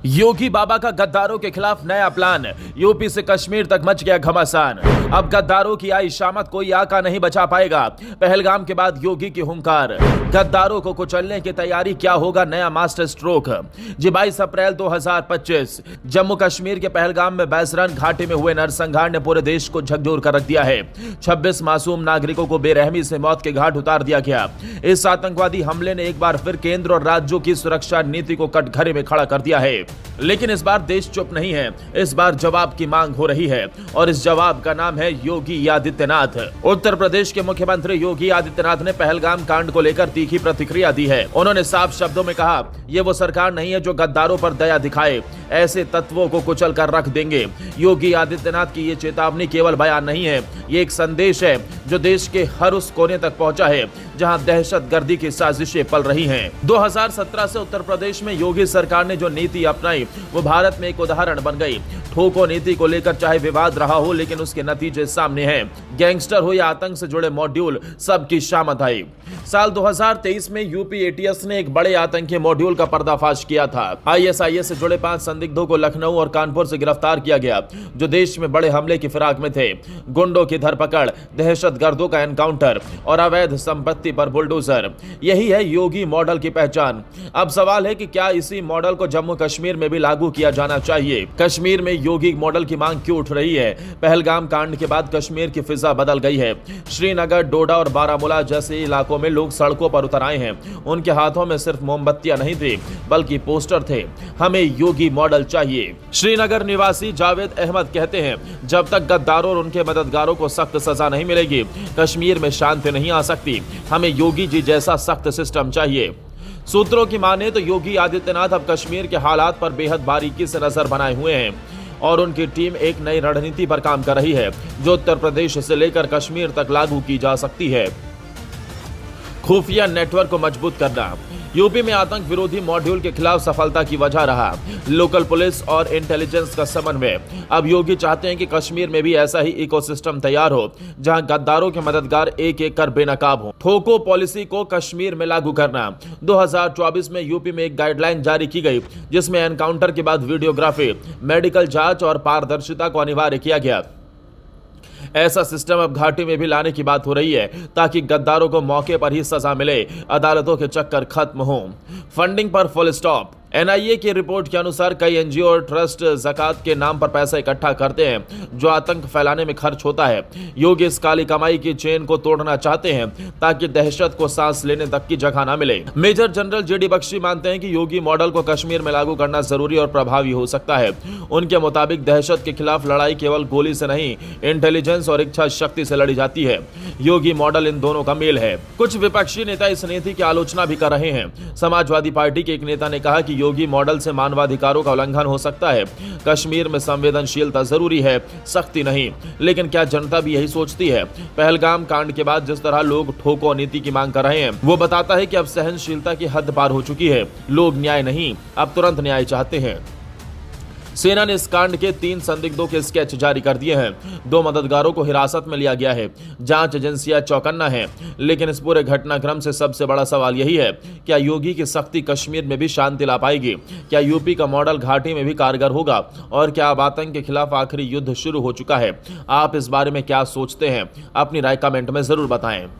योगी बाबा का गद्दारों के खिलाफ नया प्लान। यूपी से कश्मीर तक मच गया घमासान। अब गद्दारों की आई शामत कोई आका नहीं बचा पाएगा। पहलगाम के बाद योगी की हुंकार। गद्दारों को कुचलने की तैयारी, क्या होगा नया मास्टर स्ट्रोक। 22 अप्रैल 2025 जम्मू कश्मीर के पहलगाम में बैसरन घाटी में हुए नरसंहार ने पूरे देश को झकझोर कर रख दिया है। 26 मासूम नागरिकों को बेरहमी से मौत के घाट उतार दिया गया। इस आतंकवादी हमले ने एक बार फिर केंद्र और राज्यों की सुरक्षा नीति को कटघरे में खड़ा कर दिया है। लेकिन इस बार देश चुप नहीं है। इस बार जवाब की मांग हो रही है और इस जवाब का नाम है योगी आदित्यनाथ। उत्तर प्रदेश के मुख्यमंत्री योगी आदित्यनाथ ने पहलगाम कांड को लेकर तीखी प्रतिक्रिया दी है। उन्होंने साफ शब्दों में कहा, ये वो सरकार नहीं है जो गद्दारों पर दया दिखाए, ऐसे तत्वों को कुचल कर रख देंगे। योगी आदित्यनाथ की ये चेतावनी केवल बयान नहीं है, ये एक संदेश है जो देश के हर उस कोने तक पहुंचा है जहां दहशतगर्दी की साजिशें पल रही हैं। 2017 से उत्तर प्रदेश में योगी सरकार ने जो नीति अपनाई वो भारत में एक उदाहरण बन गई। ठोको नीति को लेकर चाहे विवाद रहा हो, लेकिन उसके नतीजे सामने हैं। गैंगस्टर हो या आतंक से जुड़े मॉड्यूल, सबकी शामत आई। साल 2023 में यूपी एटीएस ने एक बड़े आतंकी मॉड्यूल का पर्दाफाश किया था। आईएसआईएस से जुड़े 5 संदिग्धों को लखनऊ और कानपुर से गिरफ्तार किया गया, जो देश में बड़े हमले की फिराक में थे। गुंडों की धरपकड़, दहशतगर्दों का एनकाउंटर और अवैध संपत्ति पर बुलडोजर, यही है योगी मॉडल की पहचान। अब सवाल है कि क्या इसी मॉडल को जम्मू कश्मीर में भी लागू किया जाना चाहिए। कश्मीर में योगी मॉडल की मांग क्यों उठ रही है। पहलगाम कांड के बाद कश्मीर की फिजा बदल गई है। श्रीनगर, डोडा और बारामूला जैसे इलाकों में लोग सड़कों पर उतर आए हैं। उनके हाथों में सिर्फ मोमबत्तियां नहीं थी, बल्कि पोस्टर थे, हमें योगी मॉडल चाहिए। श्रीनगर निवासी जावेद अहमद कहते हैं, जब तक गद्दारों और उनके मददगारों को सख्त सजा नहीं मिलेगी, कश्मीर में शांति नहीं आ सकती। हमें योगी जी जैसा सख्त सिस्टम चाहिए। सूत्रों की माने तो योगी आदित्यनाथ अब कश्मीर के हालात पर बेहद बारीकी से नजर बनाए हुए हैं और उनकी टीम एक नई रणनीति पर काम कर रही है, जो उत्तर प्रदेश से लेकर कश्मीर तक लागू की जा सकती है। खुफिया नेटवर्क को मजबूत करना। यूपी में आतंक विरोधी मॉड्यूल के खिलाफ सफलता की वजह रहा लोकल पुलिस और इंटेलिजेंस का समन्वय। अब योगी चाहते हैं कि कश्मीर में भी ऐसा ही इकोसिस्टम तैयार हो, जहां गद्दारों के मददगार एक एक कर बेनकाब हो। ठोको पॉलिसी को कश्मीर में लागू करना। 2024 में यूपी में एक गाइडलाइन जारी की गई, जिसमें एनकाउंटर के बाद वीडियोग्राफी, मेडिकल जांच और पारदर्शिता को अनिवार्य किया गया। ऐसा सिस्टम अब घाटी में भी लाने की बात हो रही है, ताकि गद्दारों को मौके पर ही सजा मिले, अदालतों के चक्कर खत्म हो। फंडिंग पर फुल स्टॉप। एनआईए की रिपोर्ट के अनुसार कई एनजीओ और ट्रस्ट ज़कात के नाम पर पैसा इकट्ठा करते हैं, जो आतंक फैलाने में खर्च होता है। योगी इस काली कमाई की चेन को तोड़ना चाहते हैं, ताकि दहशत को सांस लेने तक की जगह न मिले। मेजर जनरल जेडी बख्शी मानते हैं कि योगी मॉडल को कश्मीर में लागू करना जरूरी और प्रभावी हो सकता है। उनके मुताबिक दहशत के खिलाफ लड़ाई केवल गोली से नहीं, इंटेलिजेंस और इच्छा शक्ति से लड़ी जाती है। योगी मॉडल इन दोनों का मेल है। कुछ विपक्षी नेता इस नीति की आलोचना भी कर रहे हैं। समाजवादी पार्टी के एक नेता ने कहा कि योगी मॉडल से मानवाधिकारों का उल्लंघन हो सकता है। कश्मीर में संवेदनशीलता जरूरी है, सख्ती नहीं। लेकिन क्या जनता भी यही सोचती है? पहलगाम कांड के बाद जिस तरह लोग ठोको नीति की मांग कर रहे हैं, वो बताता है कि अब सहनशीलता की हद पार हो चुकी है। लोग न्याय नहीं, अब तुरंत न्याय चाहते हैं। सेना ने इस कांड के 3 संदिग्धों के स्केच जारी कर दिए हैं। 2 मददगारों को हिरासत में लिया गया है। जांच एजेंसियां चौकन्ना है। लेकिन इस पूरे घटनाक्रम से सबसे बड़ा सवाल यही है, क्या योगी की सख्ती कश्मीर में भी शांति ला पाएगी? क्या यूपी का मॉडल घाटी में भी कारगर होगा? और क्या अब आतंक के खिलाफ आखिरी युद्ध शुरू हो चुका है? आप इस बारे में क्या सोचते हैं? अपनी राय कमेंट में जरूर बताएं।